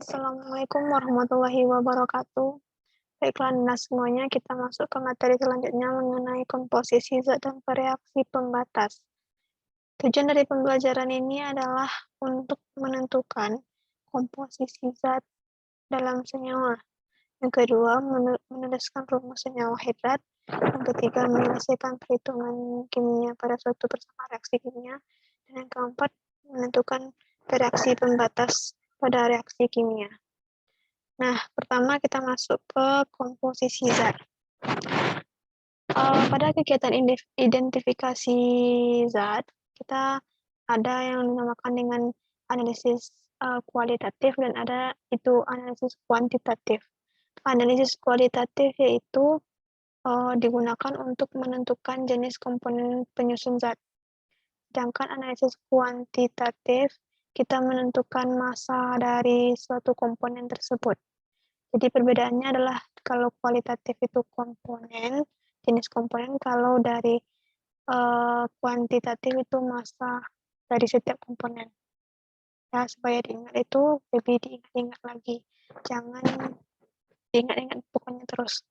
Assalamualaikum warahmatullahi wabarakatuh. Baiklah, nah semuanya kita masuk ke materi selanjutnya mengenai komposisi zat dan reaksi pembatas. Tujuan dari pembelajaran ini adalah untuk menentukan komposisi zat dalam senyawa. Yang kedua, menuliskan rumus senyawa hidrat. Yang ketiga, menyelesaikan perhitungan kimia pada suatu bersama reaksi kimia. Dan yang keempat, menentukan reaksi pembatas pada reaksi kimia. Nah, pertama kita masuk ke komposisi zat. Pada kegiatan identifikasi zat, kita ada yang dinamakan dengan analisis kualitatif dan ada itu analisis kuantitatif. Analisis kualitatif yaitu digunakan untuk menentukan jenis komponen penyusun zat. Sedangkan analisis kuantitatif, kita menentukan massa dari suatu komponen tersebut. Jadi perbedaannya adalah kalau kualitatif itu komponen, jenis komponen, kalau dari kuantitatif itu massa dari setiap komponen. Ya, supaya diingat itu lebih diingat-ingat lagi. Jangan diingat-ingat pokoknya terus.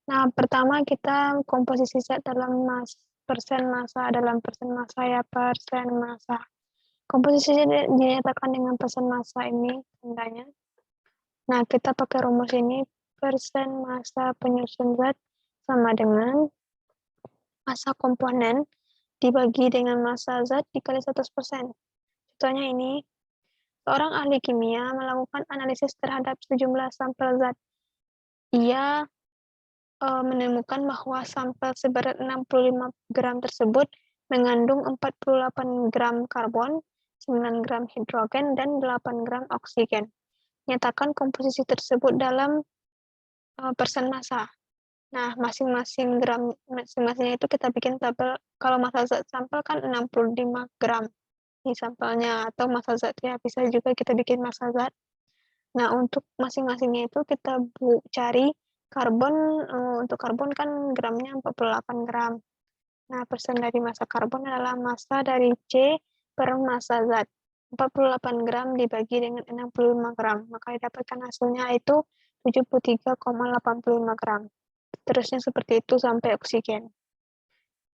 Nah, pertama kita komposisi zat dalam persen massa, dalam persen massa ya, persen massa. Komposisi dinyatakan dengan persen massa ini tandanya. Nah, kita pakai rumus ini, persen massa penyusun zat sama dengan massa komponen dibagi dengan massa zat dikali 100%. Contohnya ini, seorang ahli kimia melakukan analisis terhadap sejumlah sampel zat. Ia menemukan bahwa sampel seberat 65 gram tersebut mengandung 48 gram karbon, 9 gram hidrogen, dan 8 gram oksigen. Nyatakan komposisi tersebut dalam persen massa. Nah, masing-masing itu kita bikin tabel. Kalau massa zat sampel kan 65 gram di sampelnya, atau massa zat ya, bisa juga kita bikin massa zat. Nah, untuk masing-masingnya itu kita cari karbon, untuk karbon kan gramnya 48 gram. Nah, persen dari massa karbon adalah massa dari C per massa zat. 48 gram dibagi dengan 65 gram, maka didapatkan hasilnya itu 73,85 gram. Terusnya seperti itu sampai oksigen.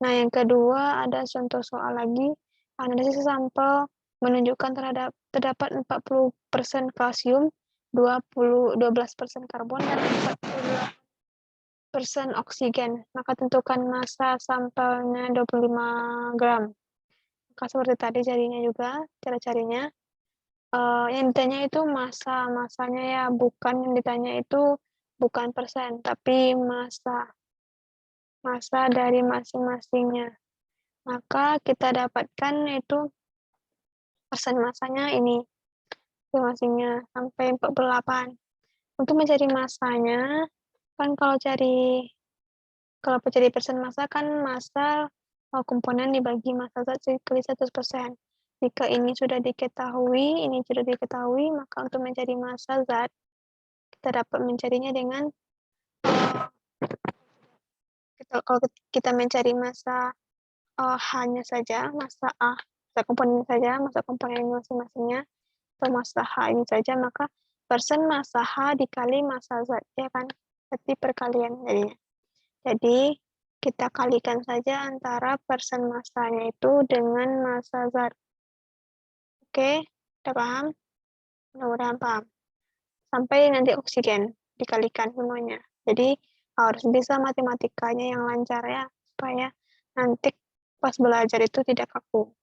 Nah, yang kedua ada contoh soal lagi. Analisis sampel menunjukkan terdapat 40% kalsium, 12% karbon, dan 48% oksigen. Maka tentukan massa sampelnya 25 gram. Maka seperti tadi carinya juga, cara carinya. Yang ditanya itu masanya ya, bukan yang ditanya itu bukan persen, tapi massa dari masing-masingnya. Maka kita dapatkan itu persen massanya ini, masing-masingnya sampai 48. Untuk mencari massanya, kan kalau mencari persen massa kan massa komponen dibagi massa zat dikali 100%. Jika ini sudah diketahui, maka untuk mencari massa zat, kita dapat mencarinya dengan kalau kita mencari massa H-nya saja, massa A, massa komponen saja, massa komponen masing-masingnya, atau massa H ini saja, maka persen massa H dikali massa zat, ya kan? Berarti perkalian jadinya. Jadi, kita kalikan saja antara persen massanya itu dengan massa zat. Oke, udah paham? Mudah-mudahan paham. Sampai nanti oksigen, dikalikan semuanya. Jadi, harus bisa matematikanya yang lancar ya, supaya nanti pas belajar itu tidak kaku.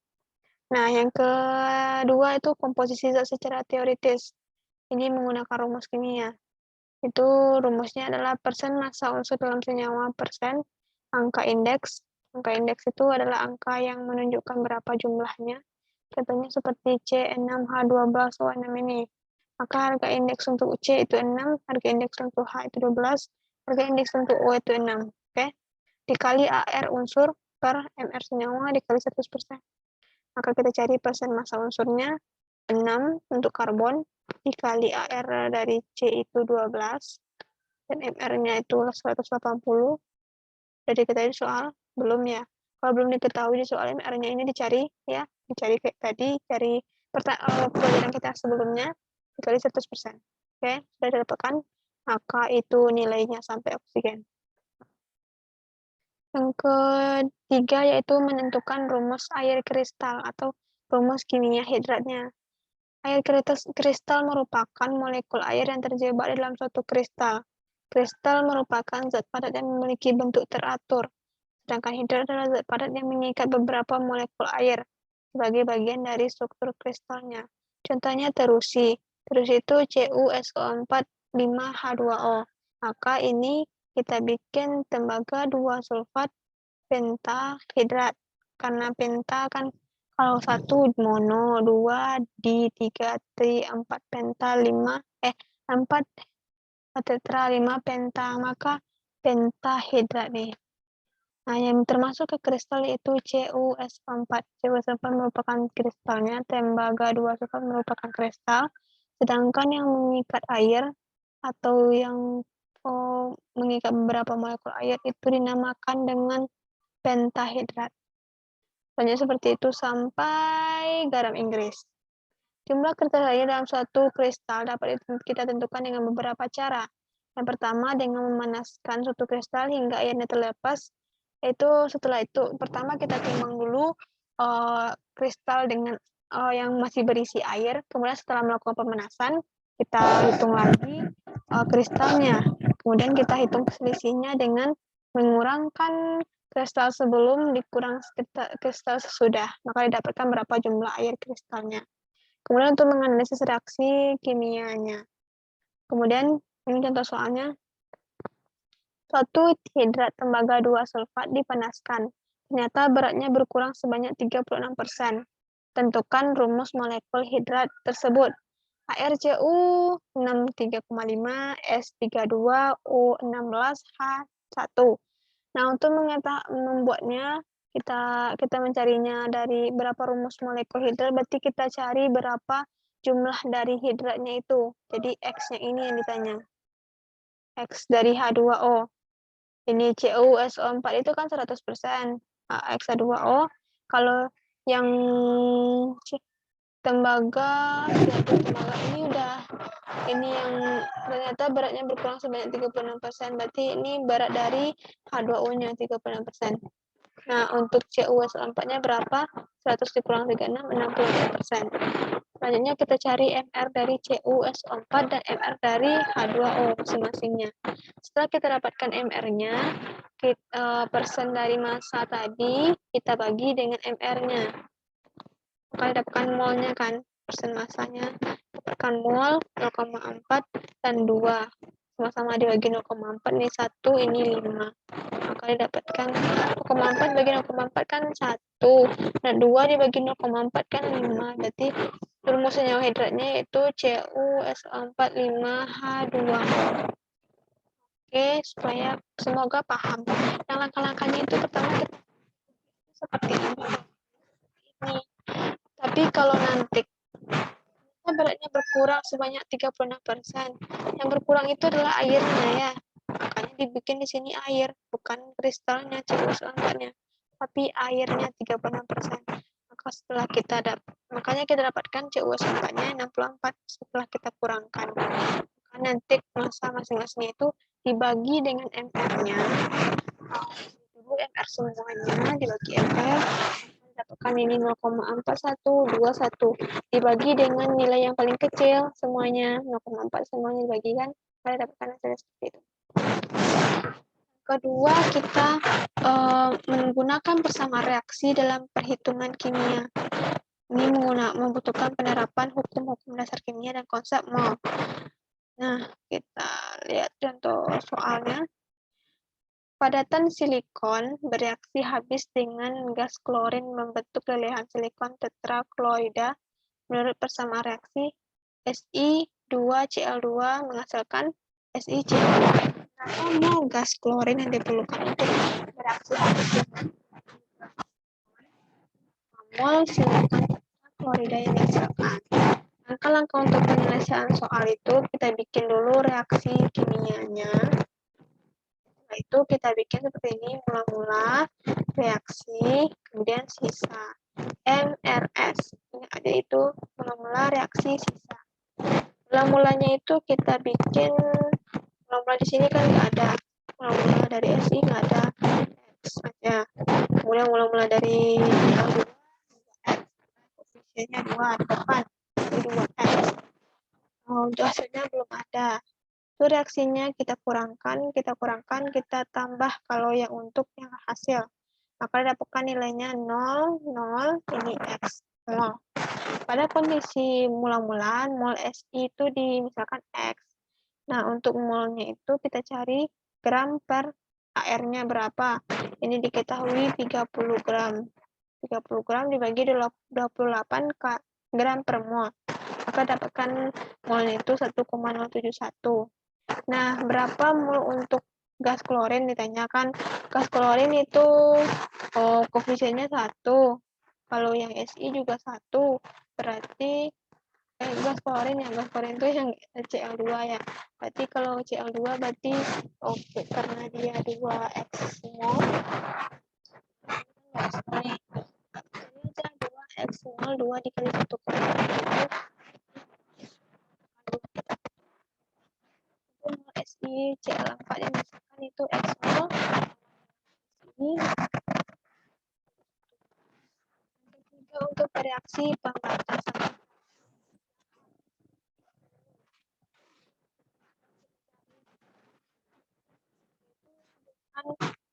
Nah, yang kedua itu komposisi zat secara teoritis. Ini menggunakan rumus kimia. Itu rumusnya adalah persen massa unsur dalam senyawa persen angka indeks. Angka indeks itu adalah angka yang menunjukkan berapa jumlahnya. Contohnya seperti C6H12O6 ini. Maka harga indeks untuk C itu 6, harga indeks untuk H itu 12, harga indeks untuk O itu 6. Oke? Dikali AR unsur per MR senyawa dikali 100%. Maka kita cari persen massa unsurnya 6 untuk karbon, dikali AR dari C itu 12, dan MR-nya itu 180. Jadi kita ini soal belum ya. Kalau belum diketahui di soal MR-nya ini dicari ya, dicari kayak tadi, cari pelajaran kita sebelumnya, dikali 100%. Oke, sudah didapatkan, maka itu nilainya sampai oksigen. Yang ketiga yaitu menentukan rumus air kristal atau rumus kimia hidratnya. Air kristal merupakan molekul air yang terjebak dalam suatu kristal. Kristal merupakan zat padat yang memiliki bentuk teratur, sedangkan hidrat adalah zat padat yang mengikat beberapa molekul air sebagai bagian dari struktur kristalnya. Contohnya terusi. Terusi itu CuSO4 5H2O. Maka ini kita bikin tembaga 2 sulfat pentahidrat. Karena penta kan kalau 1 mono, 2 di, 3 tri, 4 penta, 4 tetra, 5 penta, maka pentahidrat nih. Nah, yang termasuk ke kristal itu CuSO4. CuSO4 merupakan kristalnya, tembaga 2 sulfat merupakan kristal, sedangkan yang mengikat air atau yang mengikat beberapa molekul air itu dinamakan dengan pentahidrat. Contohnya seperti itu sampai garam Inggris. Jumlah kristal air dalam suatu kristal dapat kita tentukan dengan beberapa cara. Yang pertama dengan memanaskan suatu kristal hingga airnya terlepas. Setelah itu pertama kita timbang dulu kristal dengan yang masih berisi air. Kemudian setelah melakukan pemanasan kita hitung lagi kristalnya. Kemudian kita hitung selisihnya dengan mengurangkan kristal sebelum dikurang kristal sesudah, maka didapatkan berapa jumlah air kristalnya. Kemudian untuk menganalisis reaksi kimianya. Kemudian ini contoh soalnya. Suatu hidrat tembaga 2 sulfat dipanaskan. Ternyata beratnya berkurang sebanyak 36%. Tentukan rumus molekul hidrat tersebut. HRCU 63,5 S32O16H1. Nah, untuk membuatnya kita mencarinya dari berapa rumus molekul hidrat, berarti kita cari berapa jumlah dari hidratnya itu. Jadi X-nya ini yang ditanya. X dari H2O. Ini CuSO4 itu kan 100%. X2O. Kalau yang tembaga ini ini yang ternyata beratnya berkurang sebanyak 36%. Berarti ini berat dari H2O-nya 36%. Nah, untuk CuSO4-nya berapa? 100 dikurang 36, 64%. Selanjutnya kita cari MR dari CuSO4 dan MR dari H2O masing-masingnya. Setelah kita dapatkan MR-nya, persen dari massa tadi kita bagi dengan MR-nya. Maka dapatkan mol-nya kan, persen massanya. Dapatkan mol 0,4 dan 2. Sama-sama dibagi 0,4, ini 1, ini 5. Maka didapatkan 0,4 bagi 0,4 kan 1. Nah, 2 dibagi 0,4 kan 5. Berarti rumus senyawa hidratnya yaitu CuSO4 5H2. Oke, supaya semoga paham. Yang langkah-langkahnya itu pertama kita seperti ini. Tapi kalau nanti beratnya berkurang sebanyak 36%. Yang berkurang itu adalah airnya ya. Makanya dibikin di sini air, bukan kristalnya, CuSO4-nya. Tapi airnya 36%. Makanya kita dapatkan CuSO4-nya 64 setelah kita kurangkan. Maka nanti massa masing-masingnya itu dibagi dengan MR-nya. Dulu MR semuanya dibagi MR. Dapatkan ini 0,4121 dibagi dengan nilai yang paling kecil semuanya 0,4 semuanya dibagikan, kita dapatkan hasilnya seperti itu. Kedua, kita menggunakan persamaan reaksi dalam perhitungan kimia. Ini membutuhkan penerapan hukum-hukum dasar kimia dan konsep mol. Nah, kita lihat contoh soalnya. Padatan silikon bereaksi habis dengan gas klorin membentuk lelehan silikon tetrakloida. Menurut persamaan reaksi, Si2Cl2 menghasilkan SiCl2. Berapa mol gas klorin yang diperlukan untuk bereaksi habis dengan mol silikon tetrakloida yang dihasilkan? Langkah-langkah untuk penyelesaian soal itu, kita bikin dulu reaksi kimianya. Setelah itu kita bikin seperti ini, mula-mula reaksi, kemudian sisa. MRS. Ini ada itu mula-mula reaksi sisa. Mula-mulanya itu kita bikin, mula-mula di sini kan nggak ada, mula-mula dari SI nggak ada X aja. Kemudian mula-mula dari L2 X, koefisiennya 2 di depan, jadi 2X. Untuk hasilnya belum ada. Itu reaksinya kita kurangkan, kita tambah kalau yang untuk yang hasil. Maka dapatkan nilainya 0, 0, ini X, mol. Pada kondisi mula-mula, mol SI itu misalkan X. Nah, untuk molnya itu kita cari gram per AR-nya berapa. Ini diketahui 30 gram. 30 gram dibagi 28 gram per mol. Maka dapatkan molnya itu 1,071. Nah, berapa mol untuk gas klorin ditanyakan. Gas klorin itu koefisiennya 1. Kalau yang SI juga 1. Berarti gas klorin itu yang Cl2 ya. Berarti kalau Cl2 berarti karena dia 2X mol. Jadi aja 2X mol 2 dikali 1 SI Cl4 yang misalkan itu X mol. Ini untuk reaksi pembatasan.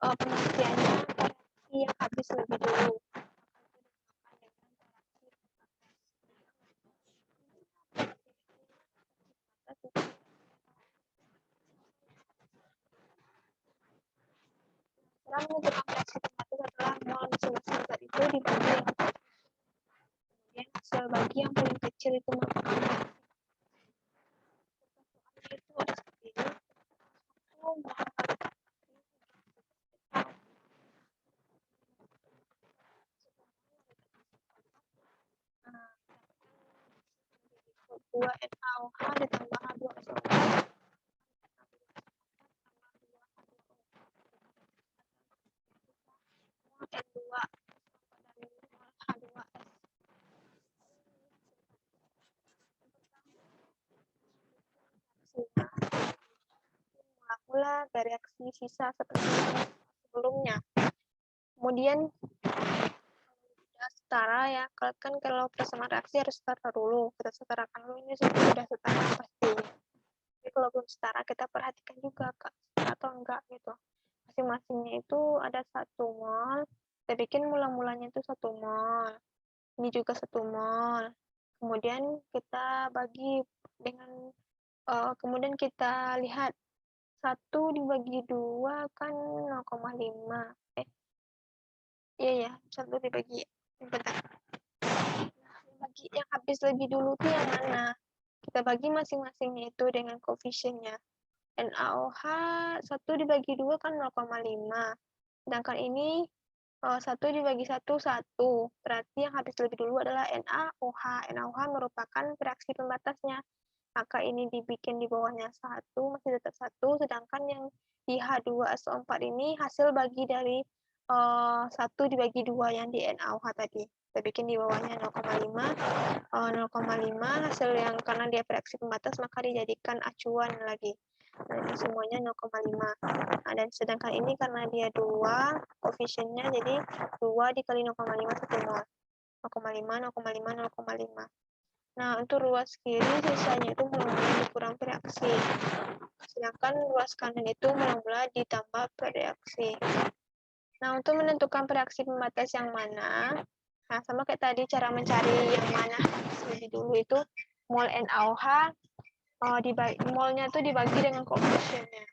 Penelitiannya reaksi yang habis lebih dulu. Cara menentukan reaksi pembatas adalah mol masing-masing zat itu dibagi kemudian hasil bagi yang paling kecil itu merupakan itu ada seperti ini. Dua NaOH ditambah H2SO4 N2 dan H2S. Mula-mula reaksi sisa seperti sebelumnya. Kemudian sudah setara ya, kan kalau persamaan reaksi harus setara dulu. Kita setarakan dulu ini sudah setara pasti. Jadi kalau belum setara kita perhatikan juga atau enggak gitu. Masing-masingnya itu ada 1 mol. Kita bikin mula-mulanya itu 1 mol. Ini juga 1 mol. Kemudian kita bagi dengan kemudian kita lihat 1 dibagi 2 kan 0,5. Iya ya, 1 dibagi. Bentar. Bagi yang habis lebih dulu tuh yang mana? Kita bagi masing-masingnya itu dengan koefisiennya. NaOH 1 dibagi 2 kan 0,5. Sedangkan ini 1 dibagi 1, 1. Berarti yang habis lebih dulu adalah NaOH. NaOH merupakan reaksi pembatasnya. Maka ini dibikin di bawahnya 1, masih tetap 1. Sedangkan yang di H2SO4 ini hasil bagi dari 1 dibagi 2 yang di NaOH tadi. Kita bikin di bawahnya 0,5. 0,5 hasil yang karena dia reaksi pembatas maka dijadikan acuan lagi. Nah, ini semuanya 0,5. Nah, dan sedangkan ini karena dia 2, koefisiennya jadi 2 dikali 0,5 1 mol. 0,5, 0,5, 0,5. Nah, untuk ruas kiri sisanya itu mula-mula dikurang bereaksi. Sedangkan ruas kanan itu mula-mula ditambah bereaksi. Nah, untuk menentukan bereaksi pembatas yang mana, nah sama kayak tadi cara mencari yang mana lebih dulu itu mol NaOH molnya itu dibagi dengan koefisiennya.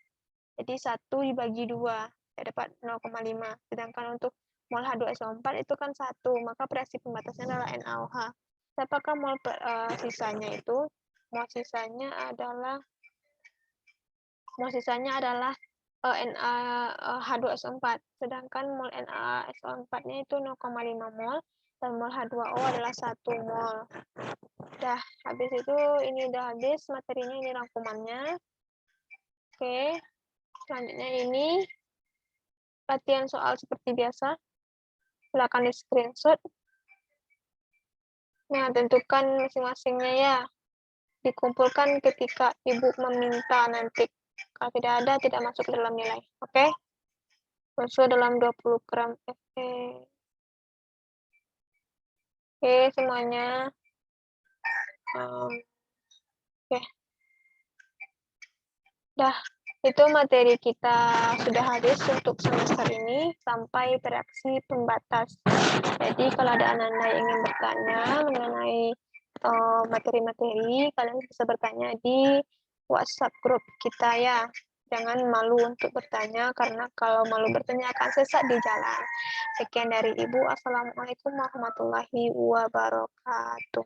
Jadi 1 dibagi 2, saya dapat 0,5. Sedangkan untuk mol H2SO4 itu kan 1, maka reaksi pembatasnya adalah NaOH. Apakah mol sisanya itu? Mol sisanya adalah H2SO4. Sedangkan mol NaSO4-nya itu 0,5 mol dan mol H2O adalah 1 mol. Udah habis itu ini udah habis materinya, ini rangkumannya. Oke. Selanjutnya ini latihan soal seperti biasa. Silakan di screenshot. Nah, tentukan masing-masingnya ya. dikumpulkan ketika Ibu meminta nanti. Kalau tidak ada, tidak masuk dalam nilai. Oke? Masuk dalam 20 gram Fe. Oke, semuanya. Oke. Dah, itu materi kita sudah habis untuk semester ini sampai reaksi pembatas. Jadi kalau ada anak-anak yang ingin bertanya mengenai materi-materi, kalian bisa bertanya di WhatsApp grup kita ya. Jangan malu untuk bertanya, karena kalau malu bertanya akan sesat di jalan. Sekian dari Ibu. Assalamualaikum warahmatullahi wabarakatuh.